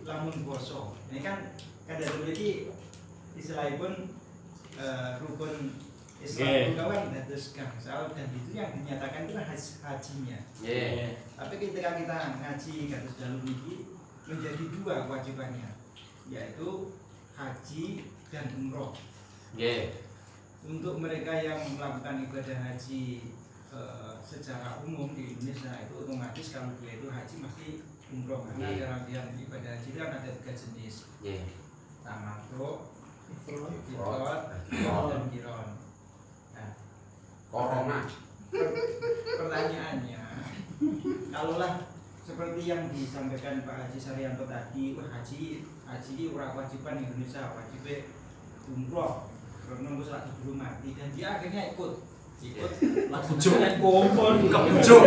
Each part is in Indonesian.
lamun poso. Ini kan kada memiliki istilahipun rukun Islam kawan terus gangsal dan itu yang dinyatakan itu hajinya. Tapi ketika kita ngaji kados dalu niki menjadi dua kewajibannya, yaitu haji dan umroh. Untuk mereka yang melakukan ibadah haji secara umum di Indonesia itu otomatis kalau dia itu haji mesti umroh karena ada rangkaian ibadah haji kan ada 3 jenis. Tamattu, ifrad, dan qiron. Nah, corona. Pertanyaannya, kalaulah seperti yang disampaikan Pak Haji Saryanto tadi, haji ini ora kewajiban Indonesia, wajib umroh karena nunggu salat sebelum mati dan dia akhirnya ikut Bujuk kompon kebujuk.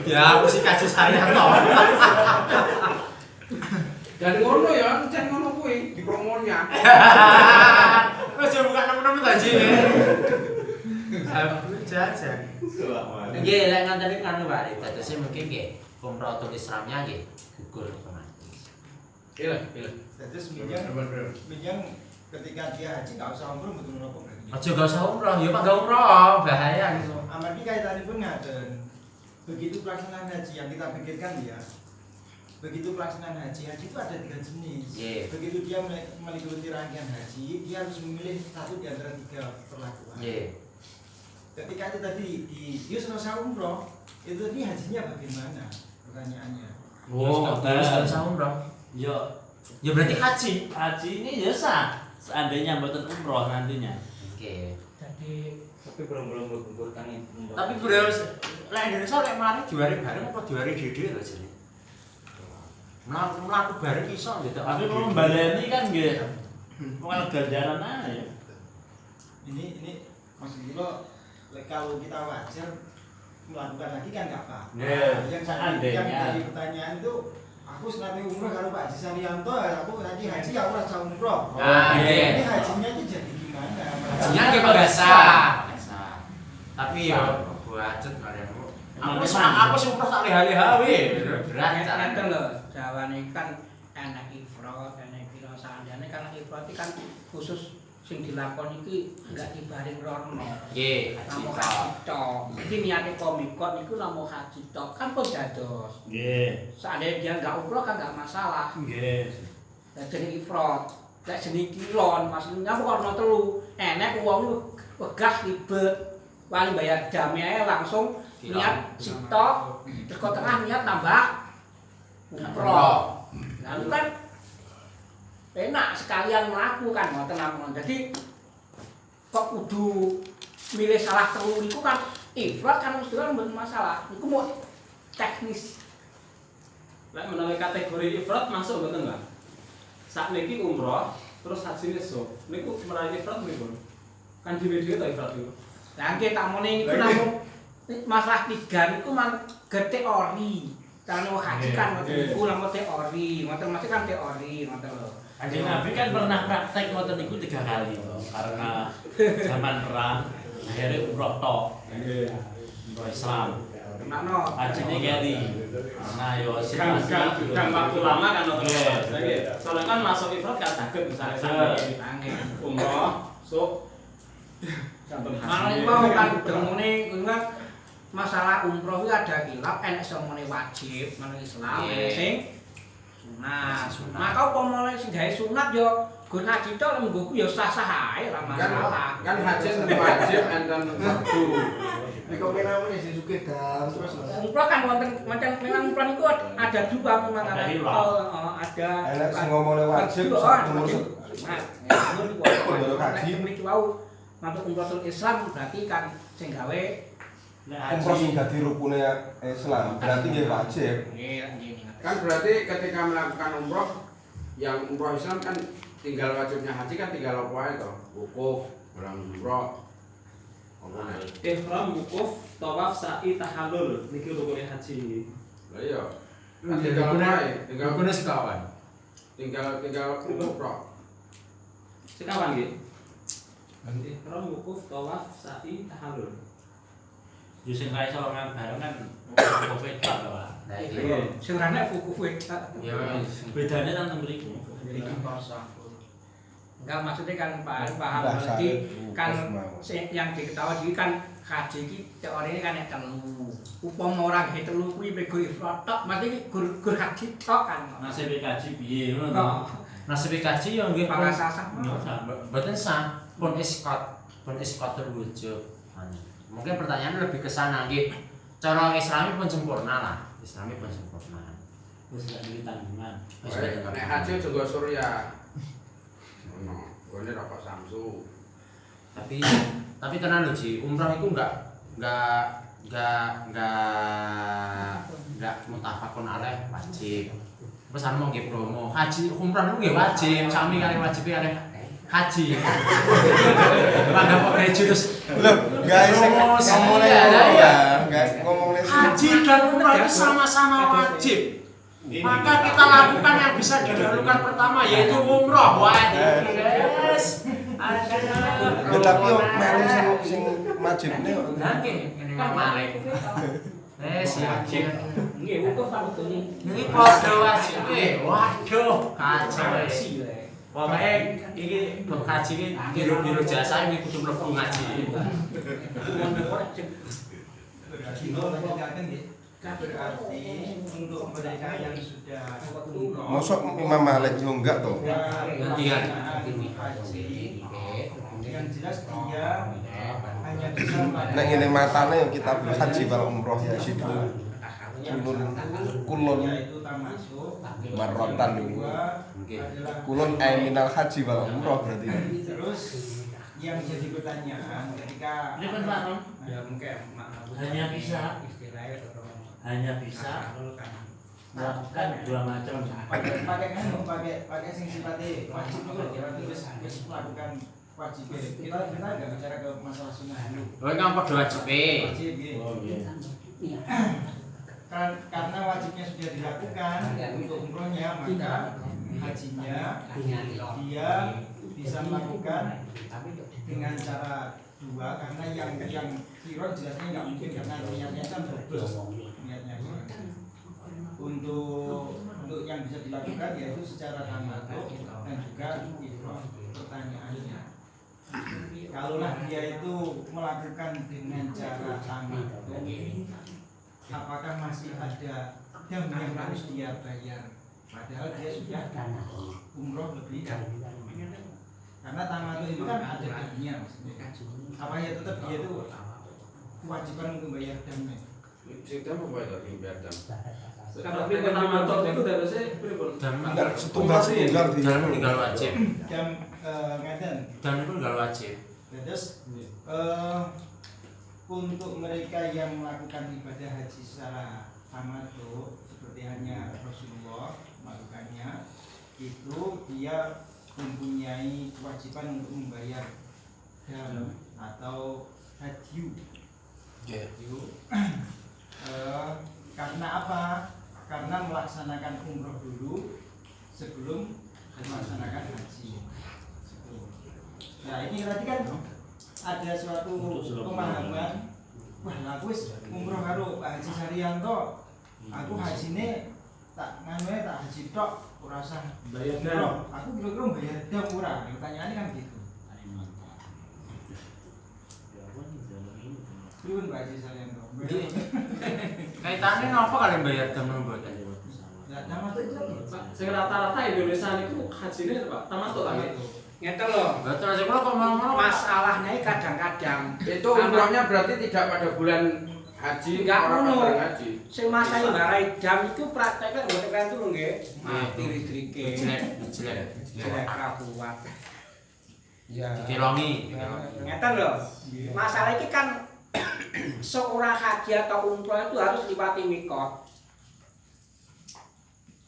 Ya, mesti kasus Saryanto. Dan ngono ya, cek ngono kuwi di promonya. Wes yo bukan nemu-nemu haji. Jajan. Nggih, lek ngoten iki kan Pak, dadose mungkin nggih umroh Islamnya nggih gugur otomatis. Iya. Terus minjang ketika dia haji nggak usah umroh betul nopo berarti. Aja gak usah umroh, ya Pak gak umroh, bahaya gitu. Amargi kaitanipun ngaten. Begitu pelaksanaan haji yang kita pikirkan ya. Begitu pelaksanaan haji itu ada 3 jenis. Begitu dia mengikuti rangkaian haji, dia harus memilih satu di antara 3 perlakuan. Ketika itu tadi di dia selesai umroh, itu tadi hajinya bagaimana? Pertanyaannya. Selesai umroh. Ya berarti haji. Haji ini ya sah. Seandainya mboten umroh nantinya. Jadi tapi belum kan itu. tapi bro, lek Indonesia lek mari juari bareng apa juari dhewe lho jane. Mlaku bareng iso gitu. Tapi kalau baleni kan nggih. Wong ganjaran ae. Ini maksud kula kalau kita wajar melakukan lagi kan enggak apa. Yang jadi pertanyaan itu aku senate umroh kalau Pak Haji Saryanto, aku haji ya ora usah umroh. Ini hajinya itu jadi gimana? Hajinya nggih biasa. Tapi ya buacut karemu. Aku sing umroh tak leha-leha we. Berat kan lho, jawane kan enak ifrad, enak pira sakjane kan ifrad iki kan khusus sing dilakoni iki enggak dibaring rono. Nggih, haji tok. Iki niate komikot niku namung haji tok kan kok dados. Nggih. Seandainya dia enggak umroh kan enggak masalah. Nggih. Lah jeneng ifrad, lek jeneng qiron maksudnya kok ono 3. Enek wong wegah ribet. Wali bayar jame ae langsung niat sitok, terus kok tengah niat nambah umroh. Lalu kan enak sekalian mlaku kan ngoten namun. Jadi kok kudu milih salah 3 niku kan ifrad kan mesti kan mboten masalah. Niku mau teknis. Lek menawi kategori ifrad masuk mboten, Mbak? Sakniki umroh terus haji esuk. Niku menawi ifrad niku. Kan dhewe-dhewe ta ifrad niku. Lah nggih tak muni niku namung masalah 3 niku man teori. Kalau haji kan ngoten niku namung teori, ngoten mesti kan teori ngoten lho. Kanjeng Nabi kan pernah praktek ngoten niku 3 kali toh, karena zaman perang akhirnya umroh tok. Nggih. Umroh Islam. Kenakno Hajine keri. Nah yo situasi Kan waktu lama kan ngoten. Nggih. Soalnya kan masuk ifrad kan saged misalnya sampai umroh, sok sampun Malah mau kan demune kuwi kan masalah umroh iki ada khilaf enek sing muni wajib menurut Islam, enek sing sunat. Maka upama sing gawe sunat yo gur ngaji tok lem nggoku yo sah-sah ae ora masalah. Kan haji wajib enten fardu. Nek kok kena muni sing sugih dar terus. Umroh kan wonten macam memang umroh niku ada juga memang ada. Ada. Enek sing ngomongne wajib sak umur. Haji wau masuk umroh Islam berarti kan sing gawe Umroh sing dadi rukune Islam berarti nggih wajib. nggih. Kan berarti ketika melakukan umroh yang umroh Islam kan tinggal wajibnya haji kan tinggal apa ae to? Wukuf, barang umroh. ihram, wukuf, tawaf, sa'i, tahallul. Niki rukune haji niki. Lah iya. Kan tinggal apa ae? Tinggal Rukune sekawan. tinggal umroh. Sekawan nggih. Ihram, wukuf, tawaf, sa'i, tahallul. Yo sing ra iso mangan bareng kan Covid tok lho, Pak. Nah iki Sing ora nek buku beda. ya Bedane nang mriku. Enggak maksudnya kan paham berarti kan yang diketahui kan haji iki teorine kan nek telu. Upama ora nggih telu kuwi mego ifrat tok, mesti gur haji tok kan. Nasib kaji piye ngono to. nasib kaji yo nggih Bakal sah. mboten sah pun iskot terwujud. Mungkin pertanyaannya lebih ke sana nggih. Cara Islami pun sempurna lah. Islami pun sempurna. Wis gak duwe tanggungan. Nek haji juga surya. Ono, gone rokok Samsu. Tapi tenan lho Ji, umrah itu enggak mutafakun alaih wajib. Pesan mau nggih promo. Haji umrah niku nggih wajib, sami kali wajib kali haji. Panggap pakai jurus. Loh, guys, ngomongin Haji dan umrah itu sama-sama wajib. Maka kita lakukan yang bisa didahulukan pertama yaitu umrah. Wajib, guys. Ya tapi yo melu sing wajibne kok. Nggih, ngene mari. Siap. Nggih, wukuf fakune. Ini padha wajib. Waduh, kacau. Pokoke iki bab kaji iki biru-biru jasa iki kudu mlebu ngaji. Berarti untuk mereka yang sudah umroh, Mosok Imam Malik yo enggak to. Gantian. haji, yang jelas dia hanya bisa Nek ngene matane yo kitab haji wal umroh ya situ. Kulun yaitu termasuk marrotan niku. adalah Kulun minal haji wal umroh berarti. terus yang jadi pertanyaan ketika Ini kan Pak Ron, Ya mungkin hanya bisa melakukan dua macam. pakai sing sifatnya wajib itu terus melakukan wajib kita nggak bicara ke masalah sunnah dulu Kowe kan padha wajibe. wajib gitu. Oh iya. Karena wajibnya sudah dilakukan untuk umrohnya maka hajinya dia bisa melakukan dengan cara dua karena yang kiron jelasnya nggak mungkin karena niatnya kan niatnya untuk yang bisa dilakukan yaitu secara tamattu dan juga ifrad. Pertanyaannya kalaulah dia itu melakukan dengan cara tamattu apakah masih ada dam yang harus dia bayar padahal dia sudah umroh lebih karena tamattu itu kan ada damnya maksudnya apa ya tetap dia itu kewajiban untuk bayar damnya Sing dam apa itu sing bayar dam? Kalau pripun tamatut itu darase pripun? Enggak setunggal di. Dalam tinggal wajib. dam ngeten Dan itu tinggal wajib. terus untuk mereka yang melakukan ibadah haji secara tamattu seperti hanya Rasulullah melakukannya itu dia mempunyai kewajiban untuk membayar dam atau hadyu. Karena apa? Karena melaksanakan umroh dulu sebelum melaksanakan haji. Nah ini berarti kan ada suatu pemahaman. Wah, aku wis umroh karo Pak Haji Saryanto. Aku hajine tak nganu tak haji tok, ora usah Bayar umroh. dam. Aku kira-kira bayar dam ora. Pertanyaannya kan gitu. Pripun Pak Haji Saryanto? Kaitannya napa kalian bayar dam mboten? Nah, tamattu itu apa? Sing rata-rata Indonesia niku hajine Pak, tamatut ta nggih? Ngeten lho. Betul aja kok ngomong-ngomong Masalahnya kadang-kadang Itu umrohnya berarti tidak pada bulan haji, Enggak orang ngono. bareng haji. sing masane ngarai jam iku prakteknya mboten kan turu nggih. Mati listrike. Jelek ra kuat. Ya. Dikelongi. Ngeten lho. Masalah iki kan seorang haji atau umroh itu harus liwati mikot.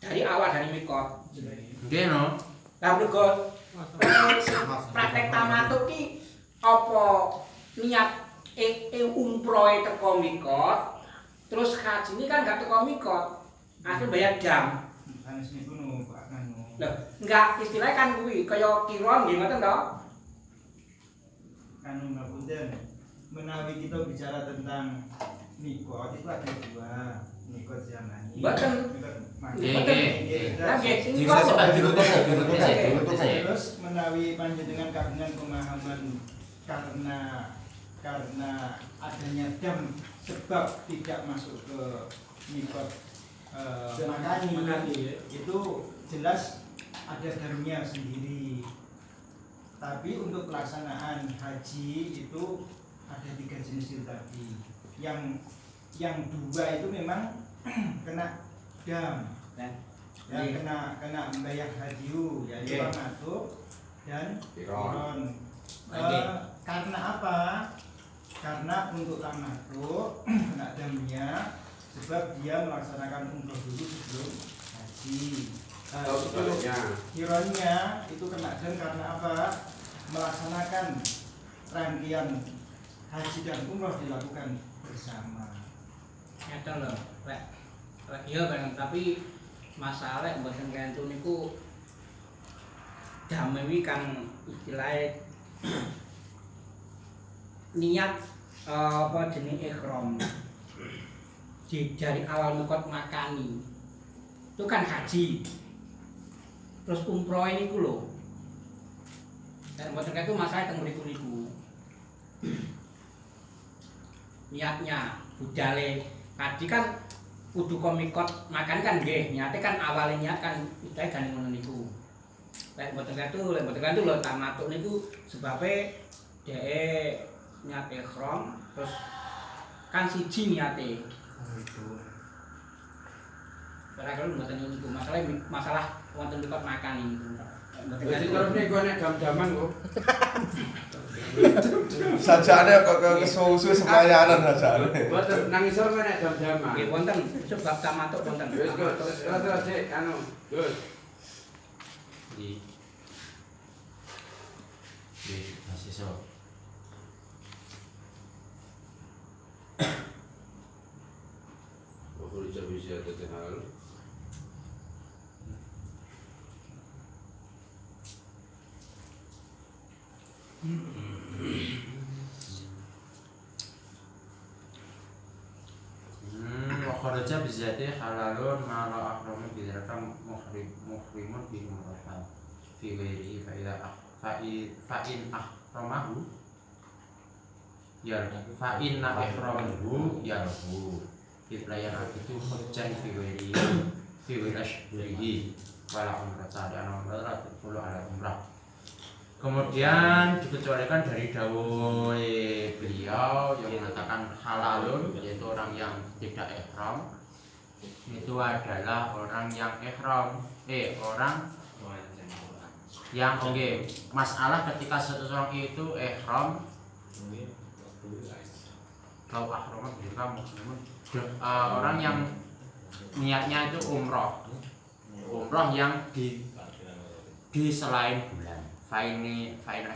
Dari awal dari mikot. Nggih no. Lah mergo praktek tamattu ki apa niat umrohe teko mikot, terus haji ini kan gak teko mikot. Akhir bayar jam. Sanes niku no Pak nganu. Loh, enggak istilahnya kan kuwi kaya kiron nggih ngoten to? Kanu ngapunten. menawi kita bicara tentang mikot itu ada dua, mikot zamani. Bahkan terus menawi panjenengan kagungan pemahaman karena adanya dam sebab tidak masuk ke mikot makani itu jelas ada damnya sendiri. Tapi untuk pelaksanaan haji itu ada 3 jenis itu tadi. Yang 2 itu memang kena dam, ya kena membayar hajiu, yaitu tamatuk dan qiron. Karena apa? Karena untuk tamatuk kena damnya sebab dia melaksanakan umroh dulu sebelum haji. Qironnya itu kena dam karena apa? Melaksanakan rangkaian haji dan umroh dilakukan bersama. Ngeten lho, rek iya kan, tapi masalah mboten kenten niku damewi kan istilahnya niat apa jeneng ihram dari awal mikot makani itu kan haji terus umroh ini ku lho dan mboten itu masalah teng mriku niatnya budale tadi kan kudu komikot makan kan nggih niate kan awalnya niat kan istilahnya gane ngono niku lek mboten itu lho tamatuk niku sebabe dhek niat ihram terus kan siji niate ora kalau mboten niku masalah wonten mikot makan niku Jadi terus nih gue nek jam-jaman kok. Sajane kok kesusu semayanan sajane. Buat nang isor gue nek jam-jaman. Nggih wonten sebab tamatuk wonten. Wis kok terus sik anu, Gus. Di masih so. Boleh bisa terkenal. Kharaja bizati halalun ma la ahramu bidzalika muhrimun bi umrah fi ghairihi fa in ahramahu ya fa inna ihramahu yarhu fi'layan itu hujjan fi ghairihi fi ashhurihi wala umrata dan umrah tadkhulu ala umrah. Kemudian dikecualikan dari dawuh beliau yang mengatakan halalun, yaitu orang yang tidak ihram itu adalah orang yang ihram orang yang masalah ketika seseorang itu ihram kalau ahram orang yang niatnya itu umroh yang di selain bulan fa'in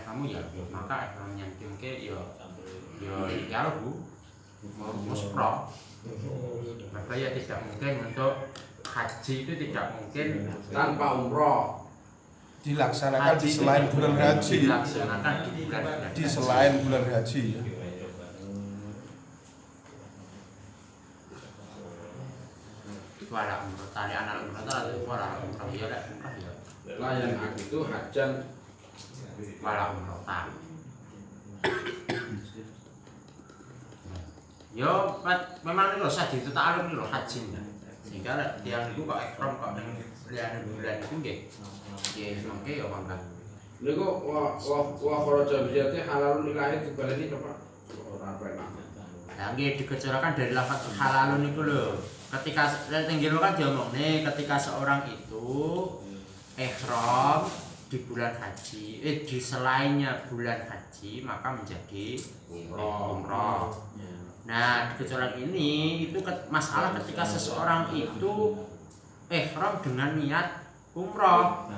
kamu ya maka ihram yang tinggi ya lagu musproh maka ya tidak mungkin untuk haji itu tidak mungkin tanpa umroh Dilaksanakan di selain bulan haji. Dilaksanakan di bulan haji. Di selain bulan haji. Itu ada umroh tali anak umroh atau umroh ya lah umroh ya. Layan itu hajan Wala umroh tali. Yo, memang ini loh sadhi itu tak alun loh hajinya. Sehingga yang itu kok ekrom kok yang bulan itu nggih. Nggih mangke ya mangga. Niku wah kharaja bijati halalun ilahi dibaleni coba ora penak. Nah, nggih dikecualikan dari lafaz halalun niku lho. Ketika tenggel kan diomongne ketika seorang itu ihram di bulan haji, di selainnya bulan haji maka menjadi umroh. Nah, di kecualian ini itu masalah ketika seseorang itu ihram dengan niat umroh.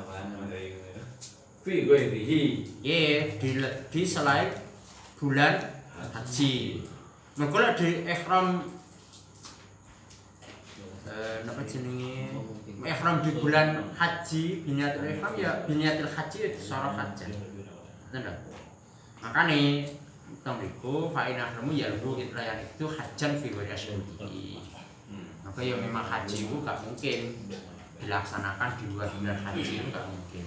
Fi ghairihi. Di selain bulan haji. Mengko di ihram napa jenenge? Ihram di bulan haji, biniatul ihram ya biniatul haji itu soroh haji. Bener. Makane tong iku fa'inah nemu ya lu layan itu hajan fi wajhi. Maka ya memang haji itu gak mungkin dilaksanakan di luar bulan haji itu gak mungkin.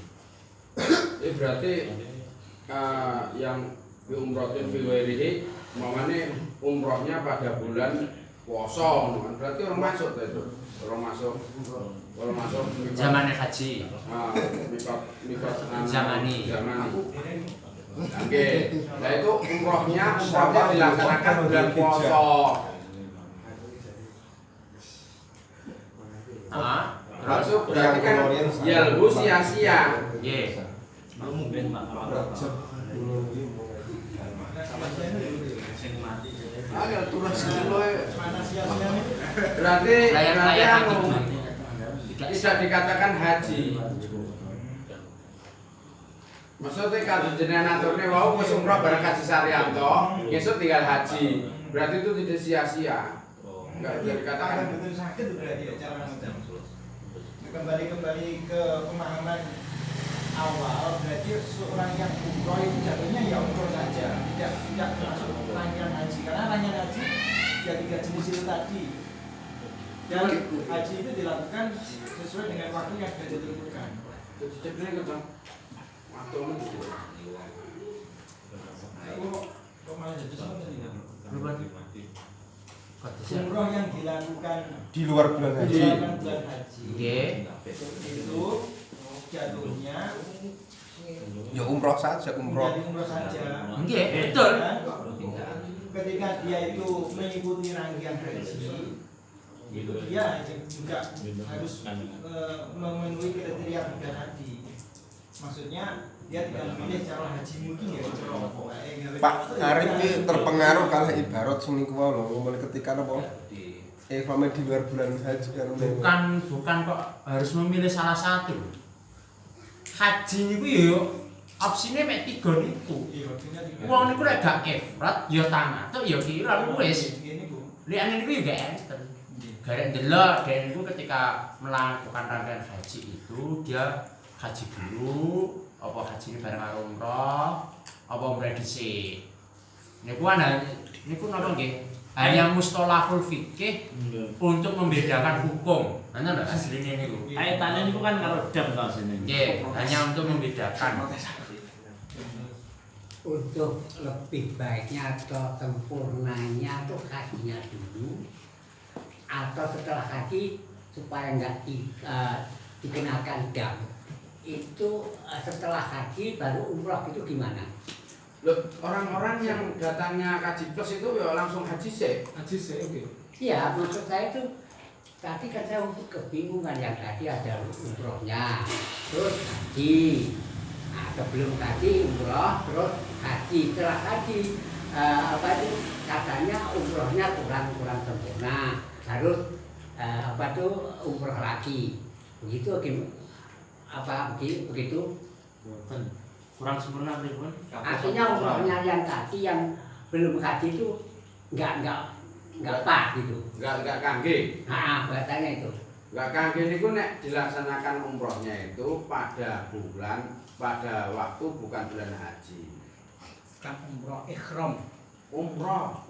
Berarti yang umrohin fi ghairihi mamane umrohnya pada bulan puasa, berarti orang masuk itu. Orang masuk zamannya haji. Mikot zamani. Oke. Nah itu umrohnya dilaksanakan bulan puasa. Terus berarti kan yalbu sia-sia. Nggih. Mungkin Pak. Berarti layan tidak dikatakan haji. Maksudnya kalau jenengan aturnya wau wis umroh bareng Haji Saryanto, besok tinggal haji. Berarti itu tidak sia-sia. Enggak bisa dikatakan betul sakit berarti ya cara macam. Kembali ke pemahaman awal, berarti seorang yang umroh itu jatuhnya ya umroh saja, tidak masuk rangkaian haji, karena rangkaian haji ya 3 jenis itu tadi. Dan haji itu dilakukan sesuai dengan waktu yang sudah ditentukan. Ceceknya gitu. Waktu itu. Kok malah jadi Kodisnya umroh yang dilakukan Di luar bulan haji. bulan haji nggih. itu jatuhnya Ya umroh saja, umroh. menjadi umroh saja. Nggih, betul. Dan ketika dia itu mengikuti rangkaian haji, dia juga harus memenuhi kriteria bulan haji. Maksudnya dia tidak memilih cara haji mungkin ya Pak Arif ini terpengaruh kalau ibarat sing niku wae lho, ngomong ketika napa? Ikhramnya di luar bulan haji kan. Bukan kok harus memilih salah satu. Haji niku ya opsine mek 3 niku. Wong niku lek gak ifrat ya tamattu ya kira wis. Liyane niku ya gak enten. Garek ndelok den niku ketika melakukan rangkaian haji itu dia haji dulu apa haji ini bareng karo umroh apa umroh dhisik. Niku ana niku napa nggih? Hanya mustalahul fikih untuk membedakan hukum. Ana lho asline niku. Kaitannya niku kan karo dam to sini. Nggih, hanya untuk membedakan. Untuk lebih baiknya atau sempurnanya tuh hajinya dulu atau setelah haji supaya nggak dikenakan dam. Itu setelah haji baru umroh itu gimana? Loh, orang-orang yang datangnya kaji plus itu ya langsung haji sih. Haji sih, oke. Iya, maksud saya itu tadi kan saya kebingungan yang tadi ada umrohnya, terus haji. Nah, sebelum haji umroh, terus haji. Setelah haji katanya umrohnya kurang sempurna, harus umroh lagi. Begitu begitu? Kurang sempurna pripun? Artinya umrohnya yang tadi yang belum haji itu nggak pas gitu. Enggak kangge. Nah, bahasanya itu. Enggak kangge niku nek dilaksanakan umrohnya itu pada waktu bukan bulan haji. Kan umroh ikhram. Umroh.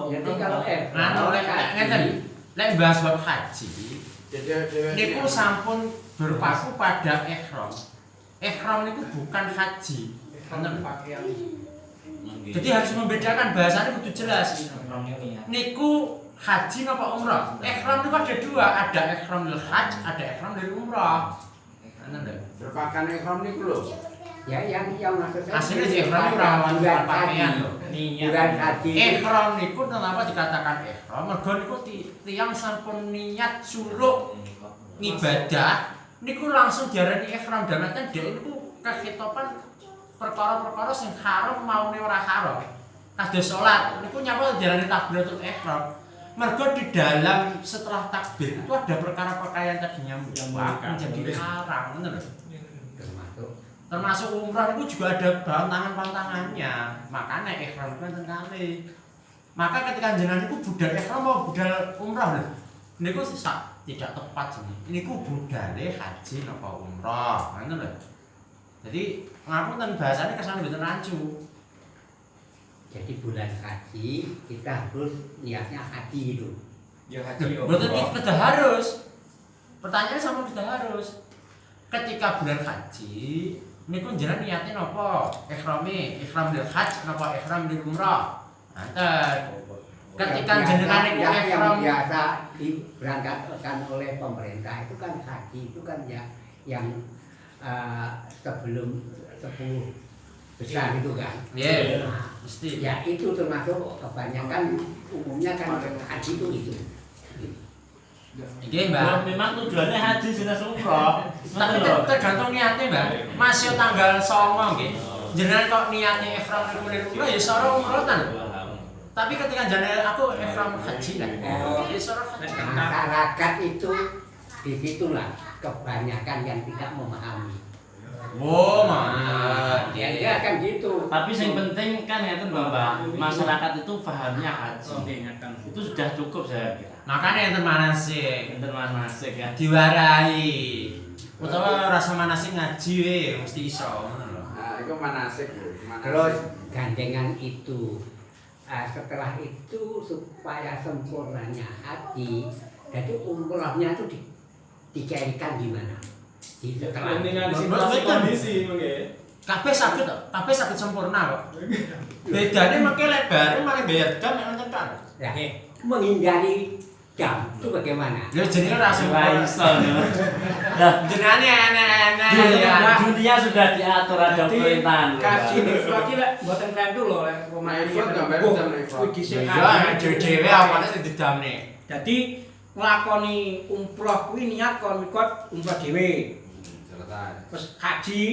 Jadi kalau Ngeten. Lek bahas bab haji, niku sampun berpaku pada ihram. Ihram niku bukan haji. Jadi harus membedakan bahasanya kudu jelas. Niku haji napa umrah? Ihram niku ada 2, ada ihram lil haj, ada ihram lil umrah. Berpakaian ihram niku lho. ya yang maksud saya Aslinya ihram ora lawan pakaian lho. Bulan haji. Ihram niku kenapa dikatakan ihram? Mergo niku tiyang sampun niat suluk ibadah niku langsung diarani ihram dan artinya dhek niku keketopan perkara-perkara sing haram maune ora haram. Kados salat niku nyapa diarani takbiratul ihram. Mergo di dalam setelah takbir itu ada perkara-perkara yang tadinya mubah menjadi haram, ngono lho. Termasuk umrah itu juga ada pantangan-pantangannya. Makanya ihram itu enten kali. Maka ketika jenengan itu budal ihram mau budal umrah lho. Niku tidak tepat jenenge. Niku budale haji napa umrah, ngono lho. Jadi ngapunten bahasane kesan mboten rancu. Jadi bulan haji kita harus niatnya haji itu. Ya haji. Berarti kita harus. Pertanyaannya sama kita harus. Ketika bulan haji, niku jenengan niatnya napa? Ihram lil haji napa ihram lil umrah? Nanten. Ketika jenengan niku ihram yang biasa diberangkatkan oleh pemerintah itu kan haji itu kan ya yang sebelum 10 besar itu kan. Iya. Nah, Mesti. ya itu termasuk kebanyakan umumnya kan haji itu. Iki, Mbak. Memang tujuannya haji jenis umroh. Tapi tergantung niatnya, Mbak. Masih tanggal 9 nggih. Jenengan kok niatnya ihram lil umrah ya sora umrohan. Tapi ketika jenengan aku ihram haji lah. Ya sora haji. Masyarakat itu disitulah kebanyakan yang tidak memahami. Oh, Mas. Ya kan gitu. Tapi yang penting kan ngeten Bapak, masyarakat itu pahamnya haji. Oke, ngaten. Itu sudah cukup saya kira. Makanya enten manasik. Enten manasik ya. Diwarai. Utawa rasa manasik ngaji we mesti iso ngono lho. Nah, itu manasik, Bu. Terus gandengan itu setelah itu supaya sempurnanya haji, jadi umrohnya itu dicarikan gimana? Di setelah Dengan situasi kondisi mungkin. Kabeh saged to, kabeh saged sempurna kok. Bedane mengke lebare malah bayar jam yang tekan. ya, menghindari jam itu bagaimana? Ya jenenge ra Iso. Nah, jenenge enek-enek ya. Dunia sudah diatur ada pemerintahan. Kaji berarti lek mboten klentu lho lek pemain Ifrot gambar jam Ifrot. Ya dhewe apane sing didamne. Jadi nglakoni umroh kuwi niat kon mikot umroh dhewe. Selesai. Terus haji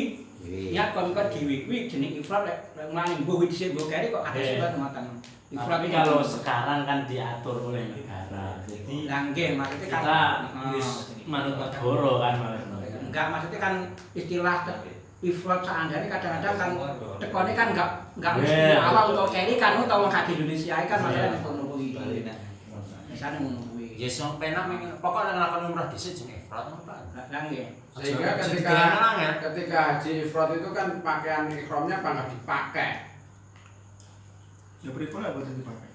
niat kon mikot dhewe kuwi jeneng ifrad lek nglangi mbuh dhisik mbuh keri kok ada surat ngoten. Tapi kalau sekarang kan diatur oleh negara. Jadi lah nggih maksudnya kan kita wis manut negara kan enggak maksudnya kan istilah ifrad seandainya kadang-kadang kan tekone kan enggak mesti awal untuk keri kan utawa haji Indonesia kan masalah ngono kuwi. Misalnya ngono kuwi. Ya sing penak pokoknya nglakoni umrah dhisik jenenge ifrat apa. Lah nggih. Sehingga ketika haji ifrot itu kan pakaian ikhramnya apa nggak dipakai? Ya pripun lah buat dipakai.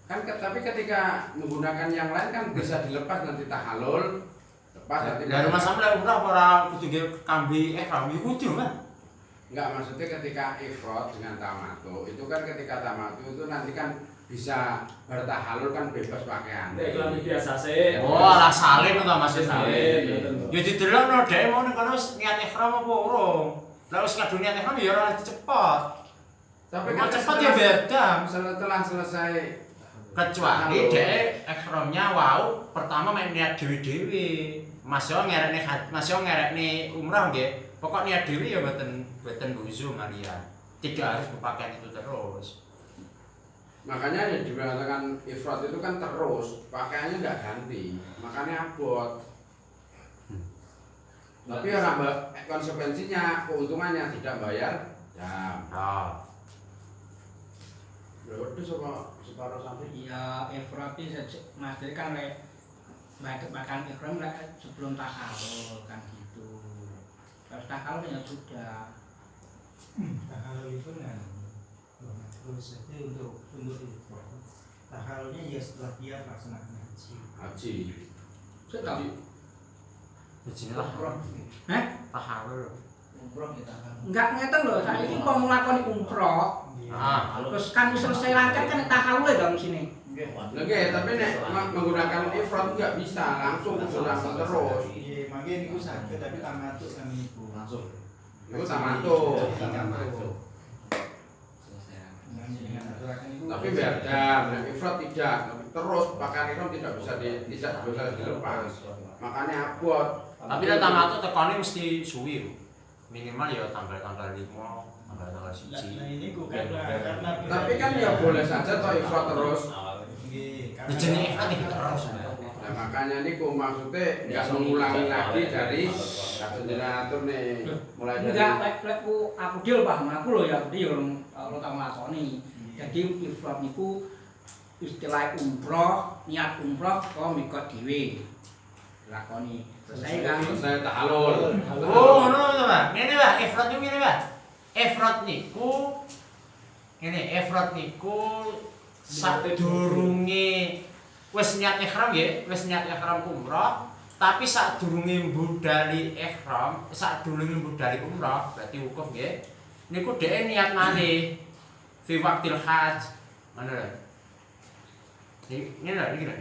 Kan tapi ketika menggunakan yang lain kan bisa dilepas nanti tahallul, lepas nanti. Lah rumah sampeyan umrah ora kudu ge kambi ihram ya kudu, Mas. Enggak, maksudnya ketika ifrot dengan tamatu itu kan ketika tamatu itu nanti kan bisa bertahalul kan bebas pakaian. Nek klambi biasa sih. Oh, ala salin to maksudnya. Salin. Ya didelokno dhek mau ning kono ning ihram apa urung. Lah wis kadung niat ihram ya ora cepet. Tapi Kan cepet ya beda. Setelah selesai Kecuali dhek ihramnya wau pertama main niat dhewe-dhewe. Mas yo ngerekne umrah nggih. Pokok niat dhewe ya mboten wuzu Maria. Tidak harus berpakaian itu terus. makanya ya dikatakan ifrot itu kan terus pakaiannya nggak ganti, makanya abot. Tapi orang konsekuensinya keuntungannya tidak bayar jam. Berarti separuh sampai. Ya ifrad iki maksudnya kan lek makan ifrad sebelum tahallul kan gitu. Terus tahallul ya sudah. Tahallul itu kan terus saja untuk tahallulnya ya setelah dia melaksanakan haji. Sudah. Bismillah. Tahallul. Umroh kita kan. Enggak ngeten lho, saiki kok nglakoni umroh. Terus kan selesai rangkaian kan tahallul ya dong sini. Oke, tapi nek menggunakan ifrad nggak bisa langsung langsung terus. Iya, makanya niku saged tapi tamatuk kan niku. Langsung. Itu tamatuk. Tapi beda, ifrad tidak. Terus pakaian ifrad tidak bisa dilepas. Makanya abot. Tapi nek tamatuk tekone mesti suwi. Minimal ya tanggal 5, tanggal 1. Nah ini karena Tapi kan ya boleh saja toh ifrad terus. Jenenge ifrad iki terus. Nah, makanya ini maksudnya nggak mengulangi lagi dari generator nih mulai dari. Enggak, aku deal paham aku loh ya, dia orang tak nglakoni. Jadi ifrad niku istilah umroh, niat umroh kok mikot dhewe. Lakoni. Selesai kan? Selesai tahallul. Oh, ngono to, Pak. Ngene, Pak, ifrad niku ngene, Pak. Ifrad niku Ngene, ifrat niku sadurunge wis niat ihram nggih, wis niat ihram umrah, tapi sadurunge budali ihram, sadurunge budali umrah, berarti wukuf nggih. Niku dhek niat malih fi waqtil hajj. Ngono lho. Ini lho, iki lho.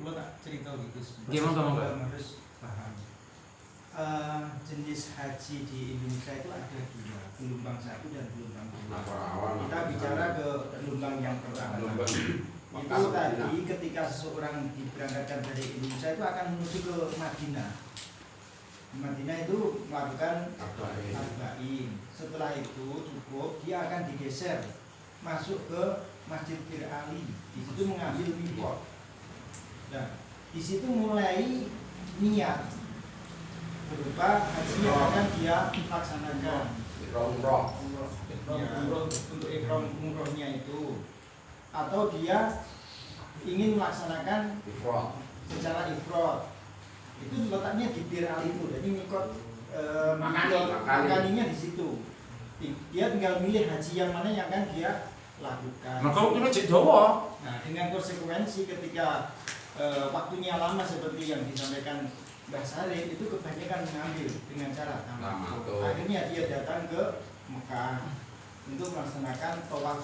Lo tak cerita gitu. Nggih, monggo. Harus paham. Jenis haji di Indonesia itu ada 2, gelombang 1 dan gelombang 2. Kita bicara ke gelombang yang pertama. Itu tadi ketika seseorang diberangkatkan dari Indonesia itu akan menuju ke Madinah. Di Madinah itu melakukan arba'in. Setelah itu cukup dia akan digeser masuk ke Masjid Bir Ali. Di situ mengambil miqat. Nah, di situ mulai niat berupa haji yang akan dia laksanakan. Umroh. Ya, untuk ikram umrohnya itu, atau dia ingin melaksanakan secara ifrad. Itu letaknya di Bir Ali itu. Jadi mikot makaninya di situ. Dia tinggal milih haji yang mana yang akan dia lakukan. Maka waktunya cek dawa. Nah, dengan konsekuensi ketika waktunya lama seperti yang disampaikan Mbah Sarif, itu kebanyakan mengambil dengan cara tamattu. Akhirnya dia datang ke Mekah untuk melaksanakan tawaf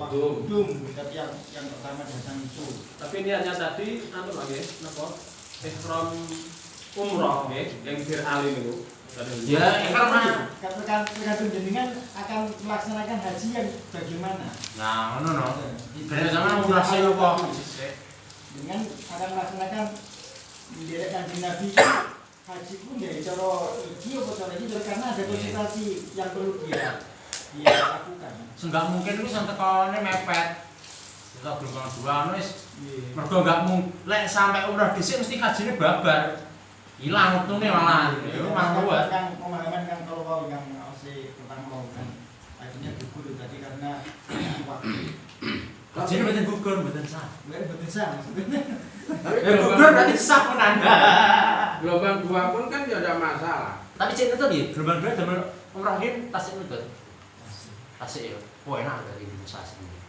qudum, tapi yang pertama datang itu. Tapi niatnya tadi anu lagi napa? Ihram umrah nggih, yang Bir Ali niku. Ya, karena tergantung jenengan akan melaksanakan haji yang bagaimana. nah, ngono no. Dari zaman umrah saya kok. Dengan akan melaksanakan menderek Kanjeng Nabi haji pun ya cara iki apa cara iki karena ada konsultasi yang perlu dia lakukan. Enggak mungkin wis tekone mepet. Kita gelombang 2 wis. Mergo enggak mung lek sampai umrah dhisik mesti hajine babar. Hilang wektune malah. Itu mang kuat. Kan pemahaman kan kalau mau yang si pertama mau kan akhirnya gugur tadi karena waktu. Hajine mboten gugur, mboten sah. Mboten sah maksudnya. Gugur berarti sah menan. Gelombang 2 pun kan ya ada masalah. Tapi cek itu nih, gelombang 2 damel umrah ini tasik nutut. Tasik ya. Wah enak dari Indonesia sendiri.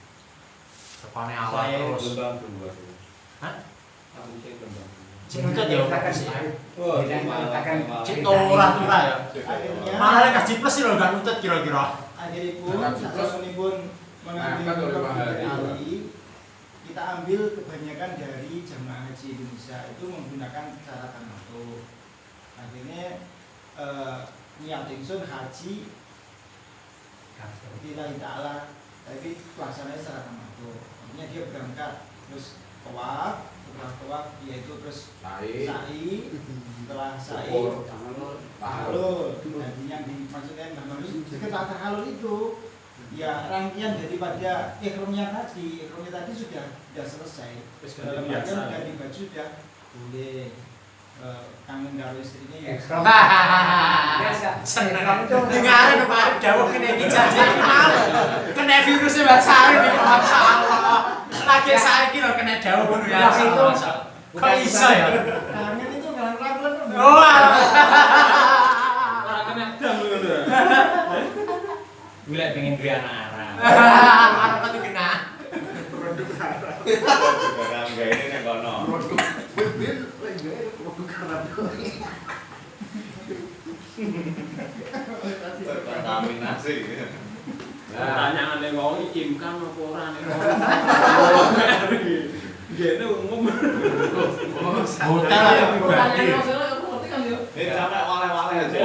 Sepane awal terus. Gelombang 2. Hah? Aku cek gelombang 2. Cek nutut ya ora sih. Cek Tidak ora tuh ya. Akhirnya Malah lek kaji plus sih lho enggak nutut kira-kira. akhiripun mengambil hari kita ambil kebanyakan dari jamaah haji Indonesia itu menggunakan cara tamattu. Akhirnya niat ingsun haji lillahi ta'ala, tapi pelaksananya secara tamattu. Artinya dia berangkat terus tawaf, setelah tawaf dia itu terus sa'i, setelah sa'i tahalul. Jadi yang dimaksudkan setelah tahalul itu ya rangkaian daripada ihramnya tadi sudah selesai. Dalam rangkaian ganti baju sudah boleh kangen karo istrinya ya. Seneng. Dengaran Pak dawuh kene iki janji mau. Kena virusnya Mbak Sari iki masyaallah. Lagi saiki lho kena dawuh ngono ya. Kok iso ya? Kangen itu enggak rangkulan. Oh. Ora kena dam ngono ya. Gue pengen duwe anak arah. Arep tuh kena. Barang gawe ning kono. Kontaminasi. Pertanyaane wong iki imkan apa ora nek Gene umum. Hotel pribadi. Sampai wale-wale aja.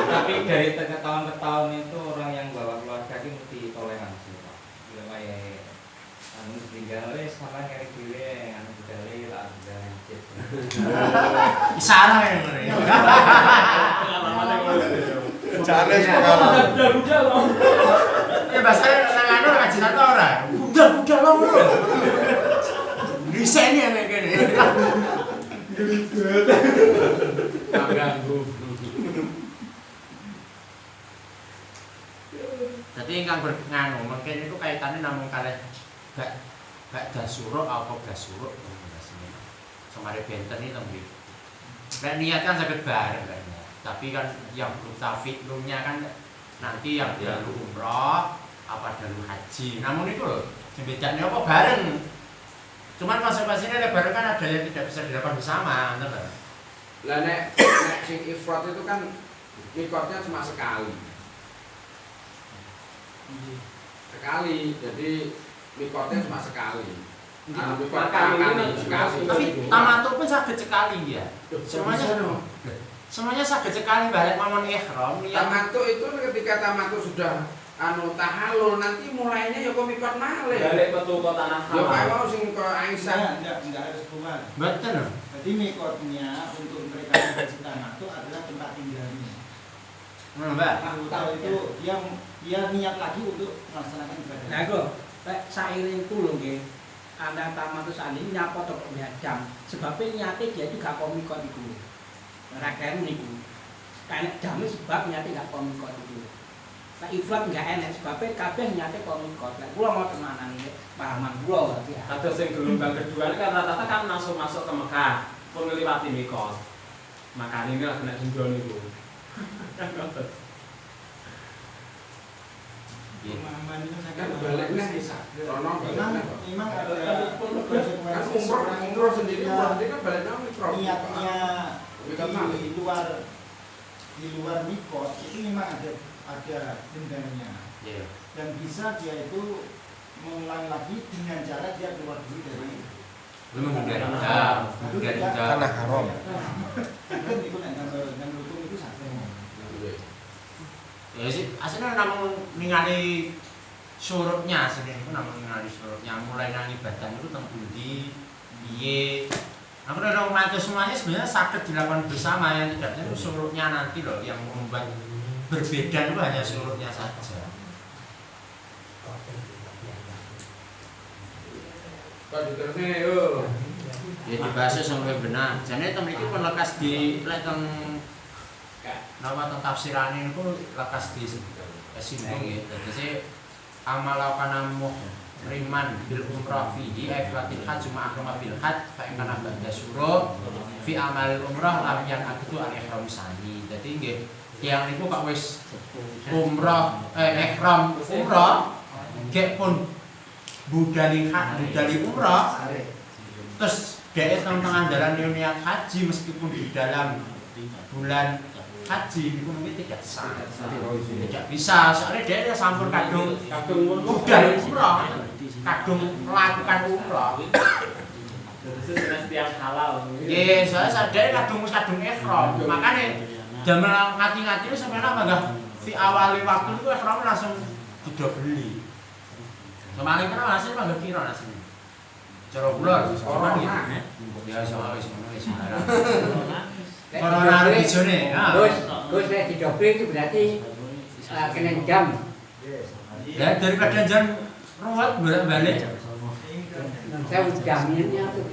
Tapi dari tahun ke tahun itu orang yang bawa keluarga itu mesti toleransi Pak. Bila wae anu tinggal sama nyari dhewe anu budale lah budale cek. Isara ya ngono ya. Pengalaman yang Challenge pengalaman. Budal loh. Ya bahasane nang anu ngaji satu ora. Budal lho. Diseni ana kene. Ganggu. Jadi ingkang bernganu mungkin itu kaitannya namung kalih gak dasuruk apa gasuruk bahasane. Semare benten iki tembe. Nek niat kan saged bareng kan. Tapi kan yang belum tafiklumnya kan nanti yang jalur umroh apa jalur haji. Namun itu loh, bedanya apa bareng. Cuman konsekuensinya ada bareng kan ada yang tidak bisa dilakukan bersama, benar. Lah nek sing ifrat itu kan mikotnya cuma sekali. Jadi mikotnya cuma sekali. Mikot sekali. Tapi tamatuk pun saged sekali ya. Semuanya saged sekali balik mamon ihram. Tamatuk itu ketika tamatuk sudah tahallul nanti mulainya ya kok mikot malih. Balik metu ke tanah Ya halal. kayak mau sing ke Aisyah. Enggak harus hubungan. Betul. Jadi mikotnya untuk mereka yang haji tamatuk adalah tempat tinggalnya. Mbak. Tahu itu dia niat lagi untuk melaksanakan ibadah. Nah itu, sairing itu loh nggih. Anak tamat itu sandi nyapa tok jam. Sebabnya niatnya dia juga komikot itu. Rakyat niku. Karena jamnya sebab niatnya gak komikot itu. Nah ifrat enggak enak sebabnya kabeh nyate komikot. Lah kula mau tenanan iki pahaman kula berarti. Kados sing gelombang kedua ini kan rata-rata kan langsung masuk ke Mekah, pun ngliwati mikot. Makanya ini lah kena sindron itu. Kan ngoten. Pemahaman itu saya Kan baliknya Rono memang ada kan umroh sendiri berarti kan baliknya mikot. niatnya di luar mikot itu memang ada dendanya. Dan bisa dia itu mengulang lagi dengan cara dia keluar dulu dari Tanah haram. kan ikut dengan hukum itu satu. Ya sih, aslinya namun ningali surutnya aslinya itu namun ningali surutnya mulai nang ibadah itu teng pundi piye. Aku udah ngomong semuanya sebenarnya sakit dilakukan bersama yang tidak itu surutnya nanti loh yang membuat berbeda itu hanya surutnya saja. Kok diterusnya yo. Ya dibahas sampai benar. Jadi temen itu pun lekas di teng nama teng tafsirane niku lekas di singgung ya. Jadi saya amal kanamuh riman bil umrah fihi aifatil hajj ma'akrama bil hajj fa kana ba'da syuruh fi amal umrah lam yan aktu al ihram sani. Dadi nggih tiyang niku kok wis umrah ihram umrah nggih pun budali umrah terus dhek teng andalan niat haji meskipun di dalam bulan haji itu mungkin tidak sah, tidak bisa. Soalnya dia sampun kadung budal umrah, kadung melakukan umrah. Terus jenis tiang halal. Iya, soalnya dia kadung ihram. Makanya jaman ngati-ngati sampai apa enggak? Di awal waktu itu ihram langsung didobeli. Kemarin kan hasil enggak kira hasilnya. Cara kula orang ya sama wis ngono wis Corona regione. Gus nek didobel itu berarti kena jam. Ya daripada jam ruwet bolak-balik. Saya jamnya tuh